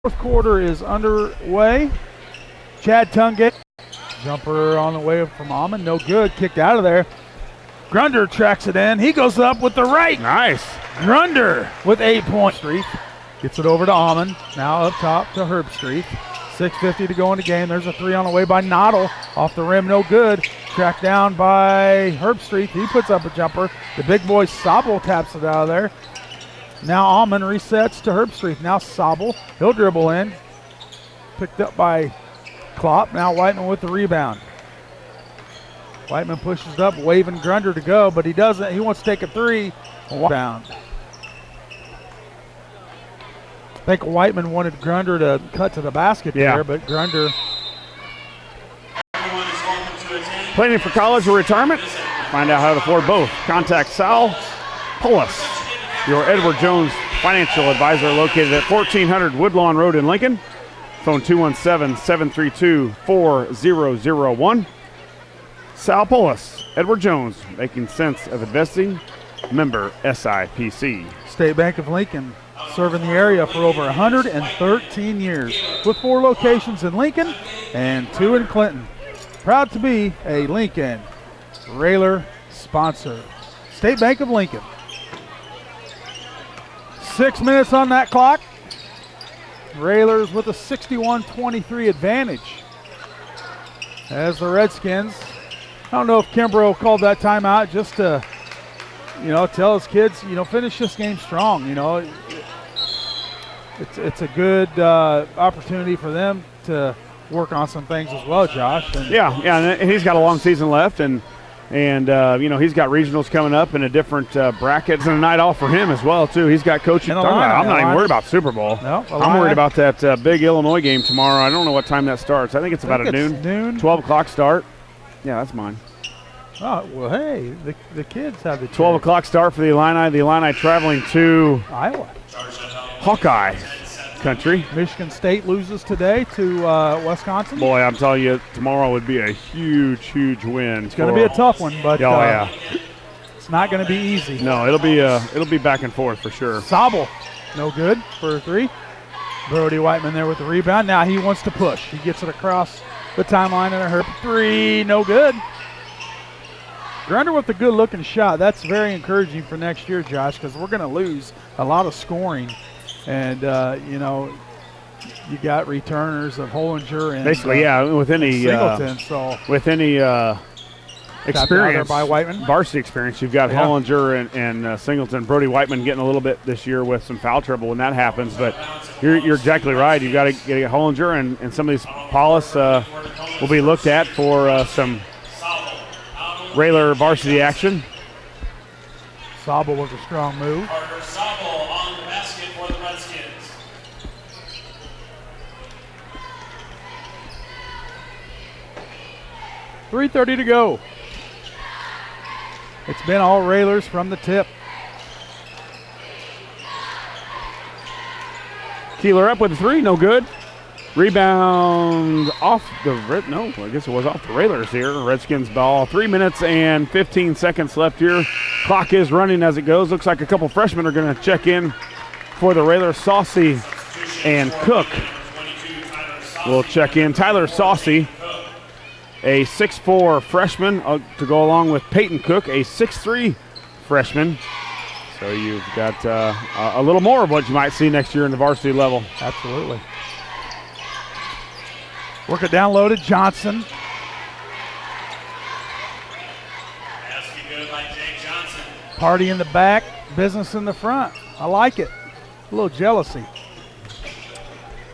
Fourth quarter is underway. Chad Tungate, jumper on the way from Almond, no good, kicked out of there. Grunder tracks it in. He goes up with the right. Nice. Grunder with 8 points. Street gets it over to Almond. Now up top to Herbstreet. 6:50 to go in the game. There's a three on the way by Noddle. Off the rim, no good. Tracked down by Herbstreet. He puts up a jumper. The big boy Sobel taps it out of there. Now Almond resets to Herbstreet. Now Sobel. He'll dribble in. Picked up by Klopp. Now Whiteman with the rebound. Whiteman pushes up, waving Grunder to go, but he doesn't. He wants to take a three. Bound. I think Whiteman wanted Grunder to cut to the basket there, but Grunder. Planning for college or retirement? Find out how to afford both. Contact Sal Pullis, your Edward Jones financial advisor, located at 1400 Woodlawn Road in Lincoln. Phone 217-732-4001. Sal Pullis, Edward Jones, making sense of investing. Member SIPC. State Bank of Lincoln, serving the area for over 113 years with 4 locations in Lincoln and 2 in Clinton. Proud to be a Lincoln Railer sponsor. State Bank of Lincoln. 6 minutes on that clock. Railers with a 61-23 advantage. As the Redskins, I don't know if Kimbrough called that timeout just to, tell his kids, finish this game strong. It's a good opportunity for them to work on some things as well, Josh. And and he's got a long season left, and he's got regionals coming up in a different brackets and a night off for him as well too. He's got coaching. I'm not even worried about Super Bowl. No, I'm worried about that big Illinois game tomorrow. I don't know what time that starts. I think it's about noon. 12 o'clock start. Yeah, that's mine. Oh, well, hey, the kids have the 12 o'clock start for the Illini. The Illini traveling to Iowa. Hawkeye country. Michigan State loses today to Wisconsin. Boy, I'm telling you, tomorrow would be a huge, huge win. It's going to be a tough one, but it's not going to be easy. No, it'll be back and forth for sure. Sobel, no good for a three. Brody Whiteman there with the rebound. Now he wants to push. He gets it across the timeline and a hurt three, no good. Grunder with a good-looking shot. That's very encouraging for next year, Josh, because we're going to lose a lot of scoring. And, you got returners of Hollinger and basically, with any Singleton. With any experience by Whiteman, varsity experience, you've got Hollinger and Singleton. Brody Whiteman getting a little bit this year with some foul trouble when that happens. But you're exactly right. You've got to get Hollinger and some of these Paulus will be looked at for some Railer varsity action. Sobel was a strong move. Sobel on the basket for the Redskins. .330 to go. It's been all Railers from the tip. Keeler up with a three, no good. Rebound off the I guess it was off the Railers here. Redskins ball. 3 minutes and 15 seconds left here. Clock is running as it goes. Looks like a couple freshmen are going to check in for the Railers. Saucy and Cook will check in. Tyler Saucy, a 6'4 freshman to go along with Peyton Cook, a 6'3 freshman. So you've got a little more of what you might see next year in the varsity level. Absolutely. Work it down low to Johnson. Party in the back, business in the front. I like it. A little jealousy.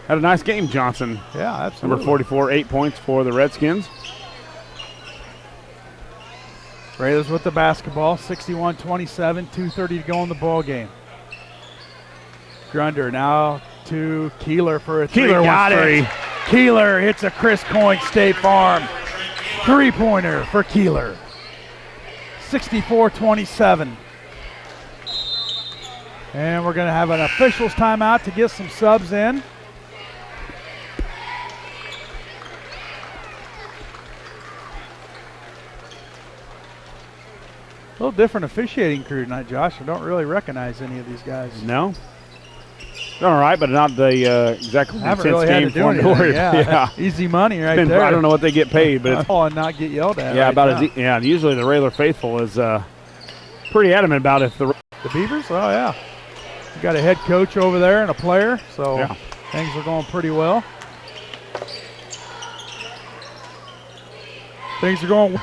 Had a nice game, Johnson. Yeah, absolutely. Number 44, 8 points for the Redskins. Raiders with the basketball, 61-27, 2:30 to go in the ball game. Grunder now to Keeler for a three. Keeler got it. Keeler hits a Chris Coyne State Farm three-pointer for Keeler. 64-27. And we're going to have an officials timeout to get some subs in. A little different officiating crew tonight, Josh. I don't really recognize any of these guys. No. Done all right, but not the exactly Haven't intense really had game to do for them to anything. worry Yeah. about. Easy money right there. I don't know what they get paid, but it's and not get yelled at. yeah, right about now. and usually the Rayler faithful is pretty adamant about it. The Beavers? Oh, yeah. You got a head coach over there and a player, so Yeah. things are going pretty well. Things are going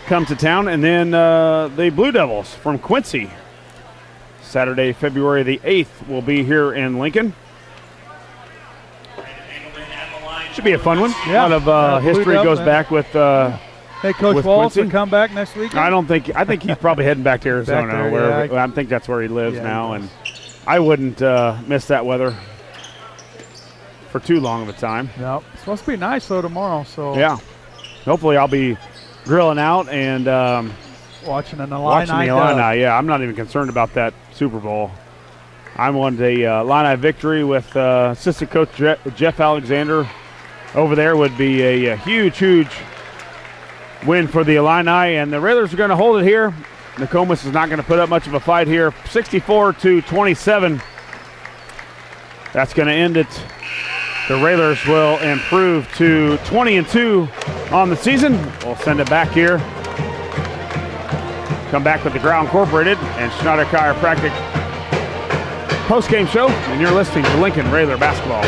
come to town, and then the Blue Devils from Quincy. Saturday, February the 8th, will be here in Lincoln. Should be a fun one. Yeah. A lot of Blue history Devils, goes man. back with. Hey, Coach with Wallace will Quincy? come back next week. I think he's probably heading back to Arizona, there, where yeah. I think that's where he lives Yeah, now, he and I wouldn't miss that weather for too long of a time. No, it's supposed to be nice though tomorrow. So Yeah, hopefully I'll be grilling out and watching an Illini. watching the Illini. Yeah, I'm not even concerned about that Super Bowl. I wanted a Illini victory with assistant coach Jeff Alexander over there would be a huge, huge win for the Illini, and the Railers are going to hold it here. Nokomis is not going to put up much of a fight here. 64-27. That's going to end it. The Railers will improve to 20-2 on the season. We'll send it back here. Come back with the Ground Incorporated and Schneider Chiropractic post-game show, and you're listening to Lincoln Railer Basketball.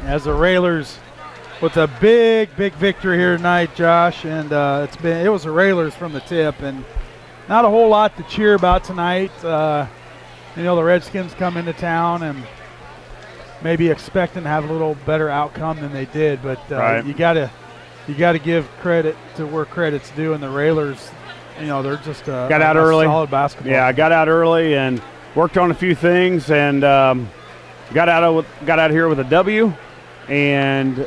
As the Railers with a big victory here tonight, Josh, and it was the Railers from the tip, and not a whole lot to cheer about tonight. The Redskins come into town and maybe expecting to have a little better outcome than they did, but Right. you gotta give credit to where credit's due, and the Railers, they're just Got out early. solid basketball. Yeah, I got out early and worked on a few things, and got out of here with a W, and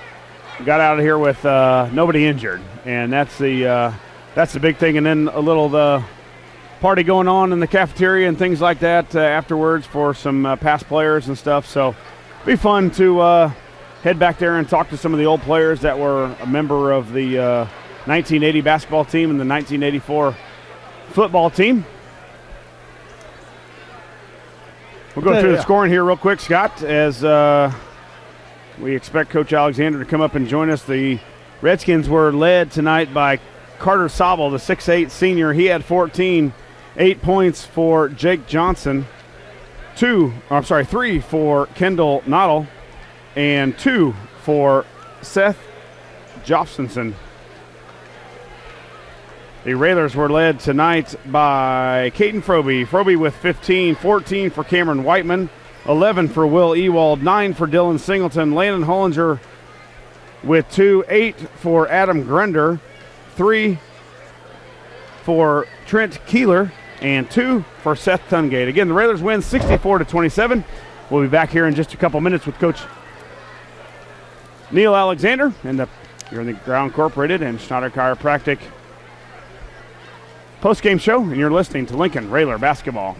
got out of here with nobody injured, and that's the big thing. And then a little the party going on in the cafeteria and things like that afterwards for some past players and stuff. So it'll be fun to head back there and talk to some of the old players that were a member of the 1980 basketball team and the 1984 football team. We'll go through the scoring here real quick, Scott, as we expect Coach Alexander to come up and join us. The Redskins were led tonight by Carter Sobel, the 6'8 senior. He had 14, 8 points for Jake Johnson, 3 for Kendall Noddle, and 2 for Seth Jobsonson. The Railers were led tonight by Caden Froby. Froby with 15, 14 for Cameron Whiteman, 11 for Will Ewald, 9 for Dylan Singleton, Landon Hollinger with 2, 8 for Adam Grunder, 3 for Trent Keeler, and 2 for Seth Tungate. Again, the Railers win 64-27. We'll be back here in just a couple minutes with Coach Neil Alexander and you're in the Ground Incorporated and Schneider Chiropractic post-game show, and you're listening to Lincoln Railer Basketball.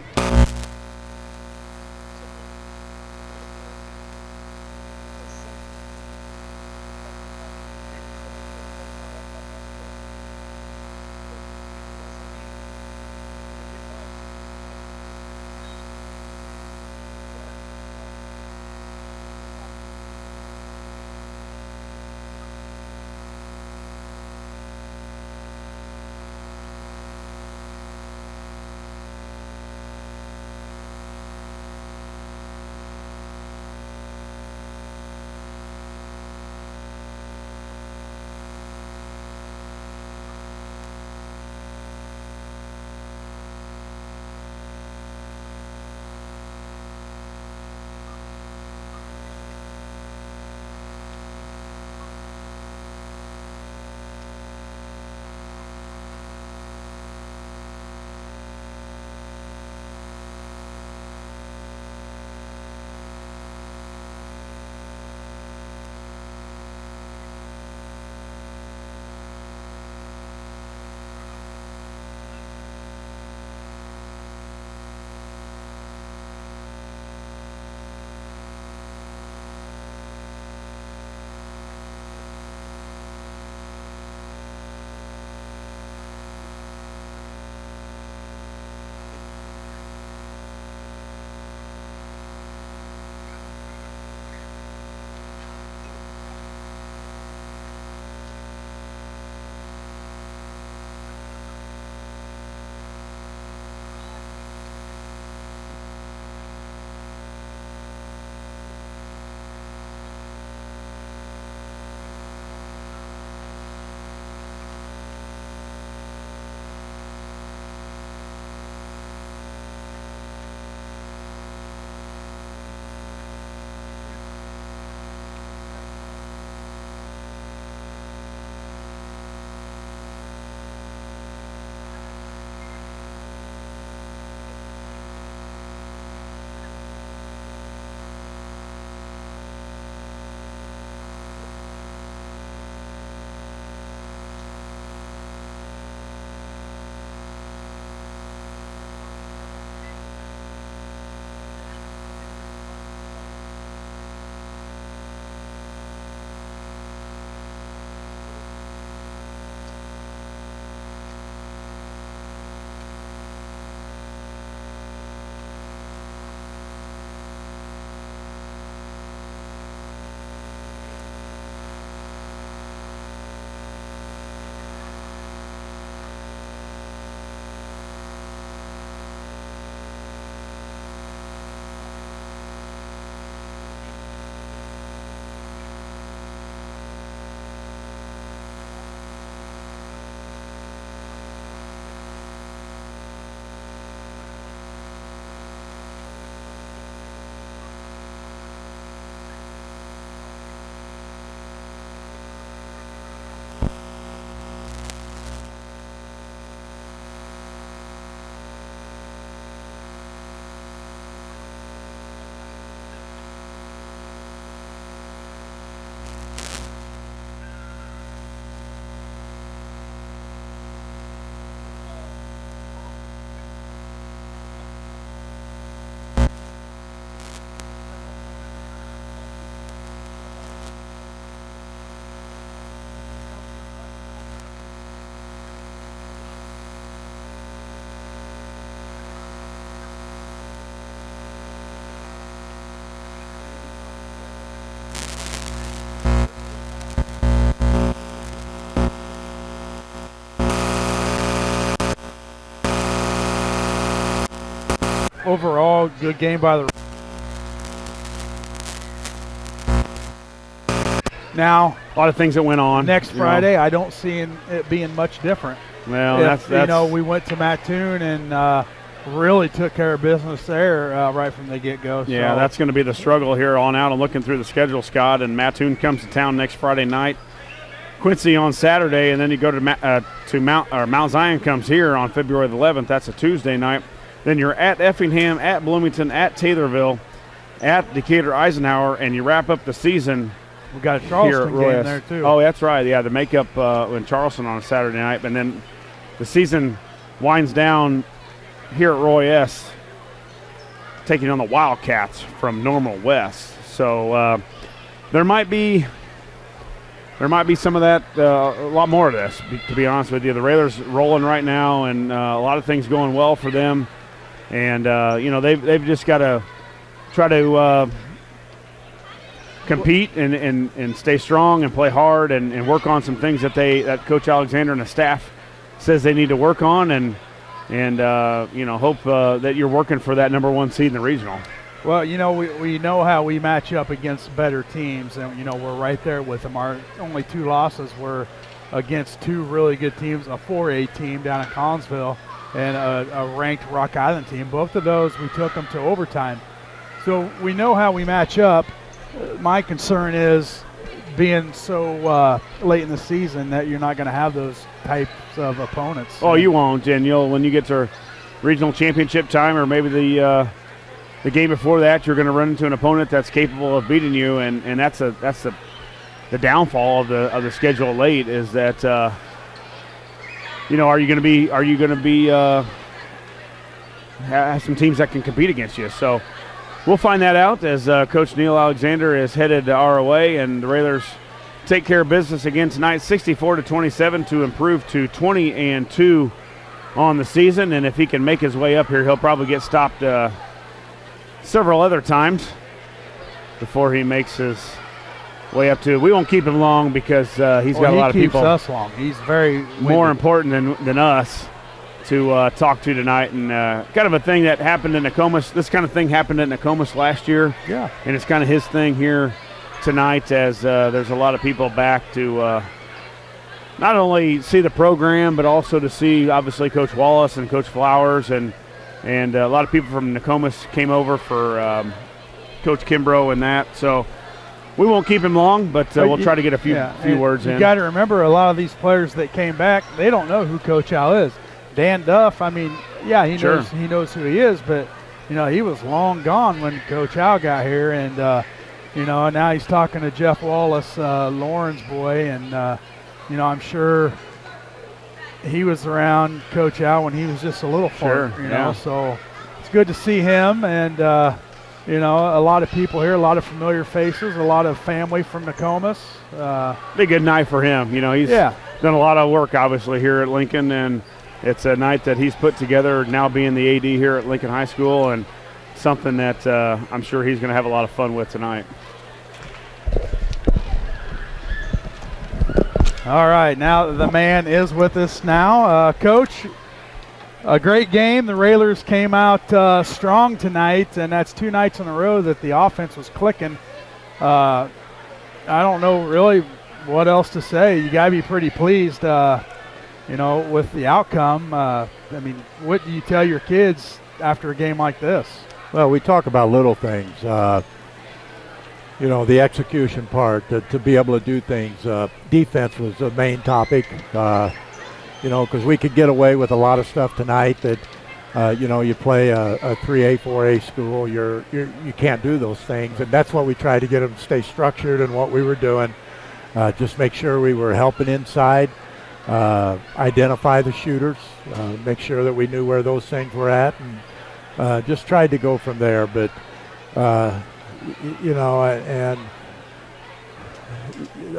overall, good game by the. Now, A lot of things that went on. next you know. Friday, I don't see it being much different. Well, If, that's we went to Mattoon and really took care of business there right from the get-go. Yeah, so. that's going to be the struggle here on out. I'm looking through the schedule, Scott, and Mattoon comes to town next Friday night. Quincy on Saturday, and then you go to Mount Zion comes here on February the 11th. That's a Tuesday night. Then you're at Effingham, at Bloomington, at Taylorville, at Decatur Eisenhower, and you wrap up the season. We got a Here Charleston at Roy game S. there, too. Oh, that's right. Yeah, the makeup in Charleston on a Saturday night. And then the season winds down here at Roy S., taking on the Wildcats from Normal West. So there might be some of that, a lot more of this, to be honest with you. The Railers rolling right now, and a lot of things going well for them. And, they've just got to try to compete and stay strong and play hard and work on some things that Coach Alexander and the staff says they need to work on, and hope that you're working for that number 1 seed in the regional. Well, we know how we match up against better teams, and, we're right there with them. Our only 2 losses were against 2 really good teams, a 4A team down in Collinsville and a ranked Rock Island team. Both of those, we took them to overtime. So we know how we match up. My concern is being so late in the season that you're not going to have those types of opponents. Oh, you won't, and when you get to regional championship time, or maybe the game before that, you're going to run into an opponent that's capable of beating you, and that's the downfall of the schedule late, is that are you going to be have some teams that can compete against you. So we'll find that out as Coach Neil Alexander is headed our way, and the Railers take care of business again tonight, 64-27, to improve to 20-2 on the season. And if he can make his way up here, he'll probably get stopped several other times before he makes his way up to. We won't keep him long because he's got a lot of people. He keeps us long. He's very more important than us to talk to tonight, and kind of a thing that happened in Nokomis. This kind of thing happened in Nokomis last year. Yeah. And it's kind of his thing here tonight, as there's a lot of people back to not only see the program, but also to see, obviously, Coach Wallace and Coach Flowers, and a lot of people from Nokomis came over for Coach Kimbrough and that. So we won't keep him long, but we'll try to get a few words in. You got to remember, a lot of these players that came back, they don't know who Coach Al is. Dan Duff, I mean, yeah, he knows who he is, but he was long gone when Coach Al got here, and now he's talking to Jeff Wallace, Lauren's boy, and I'm sure he was around Coach Al when he was just a little fart, so it's good to see him, and a lot of people here, a lot of familiar faces, a lot of family from Nokomis. Be a good night for him. He's done a lot of work, obviously, here at Lincoln, and it's a night that he's put together, now being the AD here at Lincoln High School, and something that I'm sure he's going to have a lot of fun with tonight. All right, now the man is with us now. Coach, a great game. The Railers came out strong tonight, and that's 2 nights in a row that the offense was clicking. I don't know really what else to say. You got to be pretty pleased, with the outcome. What do you tell your kids after a game like this? Well, we talk about little things. The execution part, to be able to do things. Defense was the main topic, because we could get away with a lot of stuff tonight that, you play a 3A, 4A school, you can't do those things. And that's what we tried to get them to stay structured and what we were doing. Just make sure we were helping inside, identify the shooters, make sure that we knew where those things were at, and just tried to go from there. But, and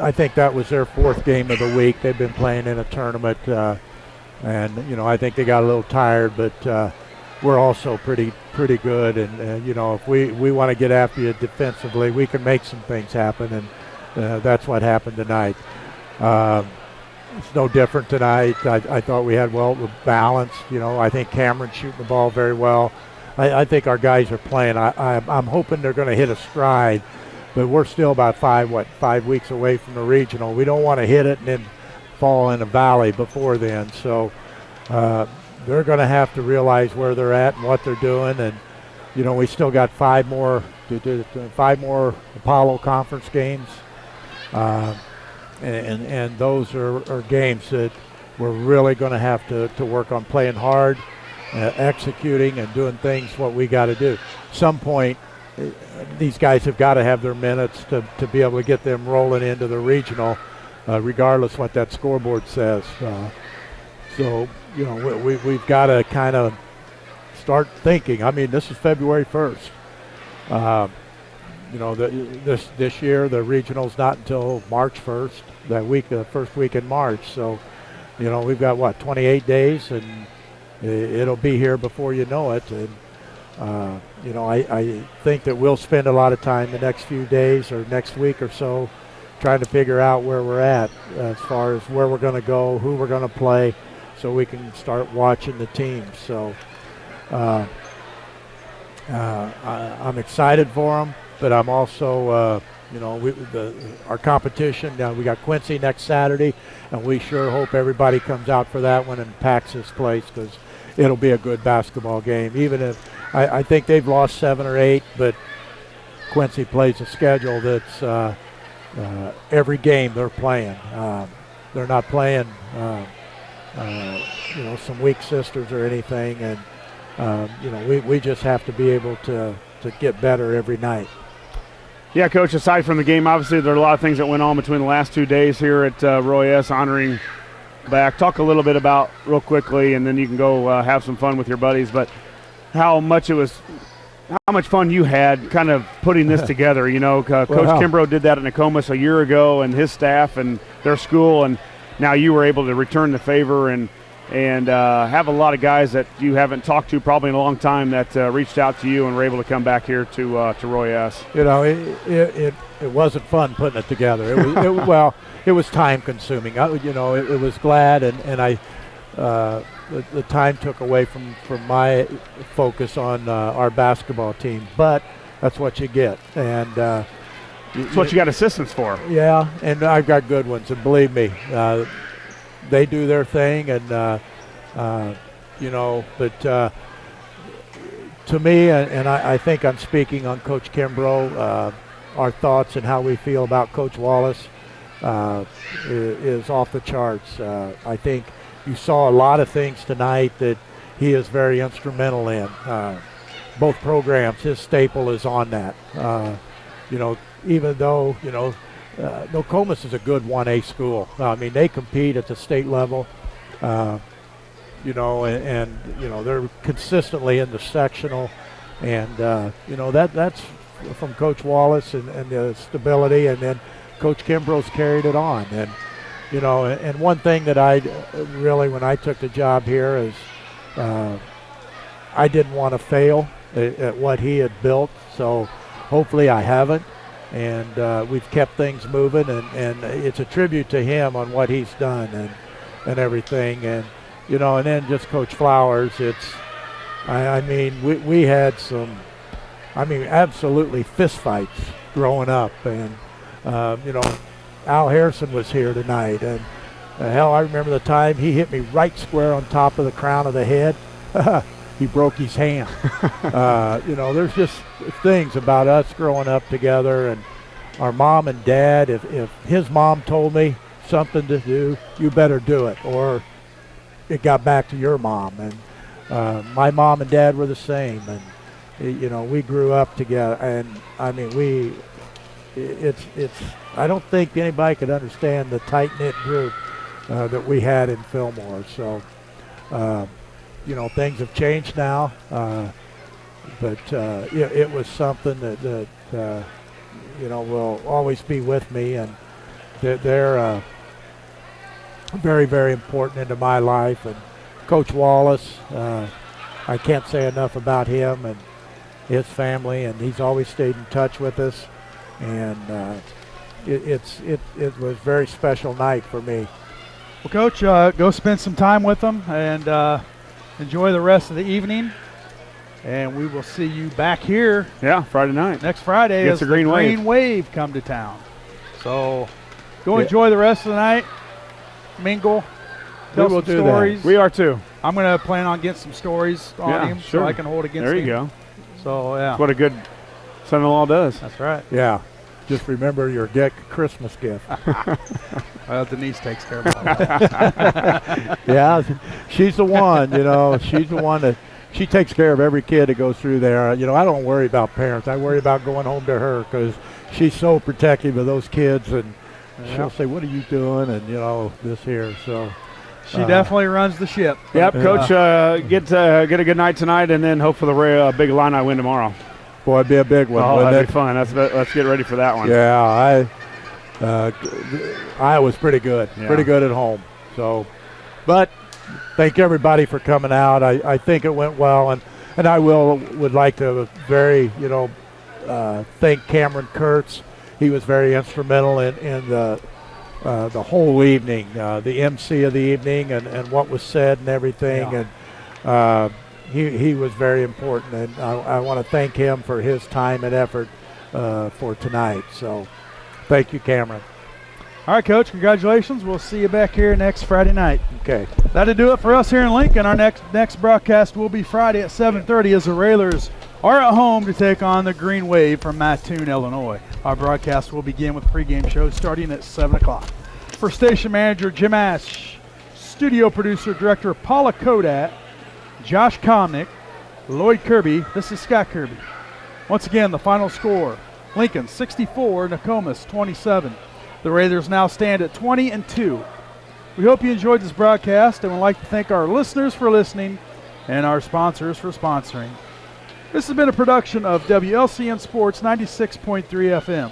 I think that was their 4th game of the week. They've been playing in a tournament, and I think they got a little tired, but we're also pretty good. And if we want to get after you defensively, we can make some things happen, and that's what happened tonight. It's no different tonight. I thought we had well balanced. I think Cameron shooting the ball very well. I think our guys are playing. I'm hoping they're going to hit a stride, but we're still about 5 weeks away from the regional. We don't want to hit it and then fall in a valley before then. So they're going to have to realize where they're at and what they're doing. And, you know, we still got 5 more Apollo Conference games. And those are games that we're really going to have to work on playing hard, executing, and doing things what we got to do. Some point, these guys have got to have their minutes to be able to get them rolling into the regional, regardless what that scoreboard says. So, you know, we've got to kind of start thinking. I mean, this is February 1st. You know, this year the regional's not until March 1st, that week, the first week in March. So, you know, we've got 28 days, and it'll be here before you know it. And you know, I think that we'll spend a lot of time the next few days or next week or so trying to figure out where we're at as far as where we're going to go, who we're going to play, so we can start watching the teams. So I'm excited for them. But I'm also, you know, our competition. Now we got Quincy next Saturday, and we sure hope everybody comes out for that one and packs this place, because it'll be a good basketball game. Even if I think they've lost 7 or 8, but Quincy plays a schedule that's every game they're playing. They're not playing, you know, some weak sisters or anything, and you know, we just have to be able to get better every night. Yeah, Coach, aside from the game, obviously there are a lot of things that went on between the last 2 days here at Roy S. honoring back. Talk a little bit about, real quickly, and then you can go have some fun with your buddies, but how much fun you had kind of putting this together. You know, Coach Kimbrough did that at Nokomis a year ago, and his staff and their school, and now you were able to return the favor and have a lot of guys that you haven't talked to probably in a long time that reached out to you and were able to come back here to Roy S. You know, it wasn't fun putting it together. It was time consuming. You know, it was glad, and I the time took away from my focus on our basketball team. But that's what you get, and that's what you got assistants for. Yeah, and I've got good ones, and believe me. They do their thing, and you know, but to me, and I think I'm speaking on Coach Kimbrough, our thoughts and how we feel about Coach Wallace is off the charts. I think you saw a lot of things tonight that he is very instrumental in. Both programs, his staple is on that. You know, even though, you know, Nokomis is a good 1A school. I mean, they compete at the state level, you know, and you know, they're consistently in the sectional, and you know, that's from Coach Wallace and the stability, and then Coach Kimbrough's carried it on. And you know, and one thing that I really, when I took the job here, is I didn't want to fail at what he had built, so hopefully I haven't. And we've kept things moving, and it's a tribute to him on what he's done and everything. And, you know, and then just Coach Flowers, I mean, we had some, I mean, absolutely fistfights growing up. And, you know, Al Harrison was here tonight. And, hell, I remember the time he hit me right square on top of the crown of the head. He broke his hand. You know, there's just things about us growing up together, and our mom and dad. If his mom told me something to do, you better do it, or it got back to your mom. And my mom and dad were the same, and you know, we grew up together. And I mean, it's I don't think anybody could understand the tight-knit group that we had in Fillmore. So. You know, things have changed now, but it was something that you know, will always be with me, and they're very, very important into my life. And Coach Wallace, I can't say enough about him and his family, and he's always stayed in touch with us, and it was a very special night for me. Well, Coach, go spend some time with them, and enjoy the rest of the evening. And we will see you back here Yeah, Friday night. next Friday Against as the Green Wave come to town. So go Yeah. enjoy the rest of the night. Mingle. Tell will some do that. stories. We are too. I'm going to plan on getting some stories on Yeah, him sure. so I can hold against There him. you go. So, yeah. That's what a good son-in-law does. That's right. Yeah. Just remember your Christmas gift. Well, Denise takes care of all that. Yeah, she's the one, she's the one that she takes care of every kid that goes through there. I don't worry about parents. I worry about going home to her because she's so protective of those kids, and she'll say, "What are you doing?" And this here. So She definitely runs the ship. Yep, Coach, get a good night tonight, and then hope for the big Illini win tomorrow. boy, it'd be a big one. Oh, wouldn't that'd it? be fun. Let's get ready for that one. Yeah, I was pretty good, Yeah. pretty good at home. So, but thank everybody for coming out. I think it went well, and I would like to thank Cameron Kurtz. He was very instrumental in the whole evening, the MC of the evening, and what was said and everything. Yeah. And he was very important, and I want to thank him for his time and effort for tonight. So thank you, Cameron. All right, Coach, congratulations. We'll see you back here next Friday night. Okay. That'll do it for us here in Lincoln. Our next broadcast will be Friday at 7:30 as the Railers are at home to take on the Green Wave from Mattoon, Illinois. Our broadcast will begin with pregame shows starting at 7 o'clock. For station manager Jim Ash, studio producer director Paula Kodat, Josh Komnick, Lloyd Kirby, this is Scott Kirby. Once again, the final score, Lincoln 64, Nokomis 27. The Raiders now stand at 20-2. We hope you enjoyed this broadcast and would like to thank our listeners for listening and our sponsors for sponsoring. This has been a production of WLCN Sports 96.3 FM.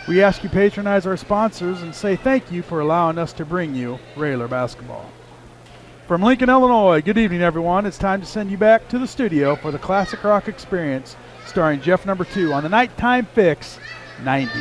We ask you patronize our sponsors and say thank you for allowing us to bring you Raider basketball. From Lincoln, Illinois, good evening, everyone. It's time to send you back to the studio for the Classic Rock Experience starring Jeff Number 2 on the Nighttime Fix 90.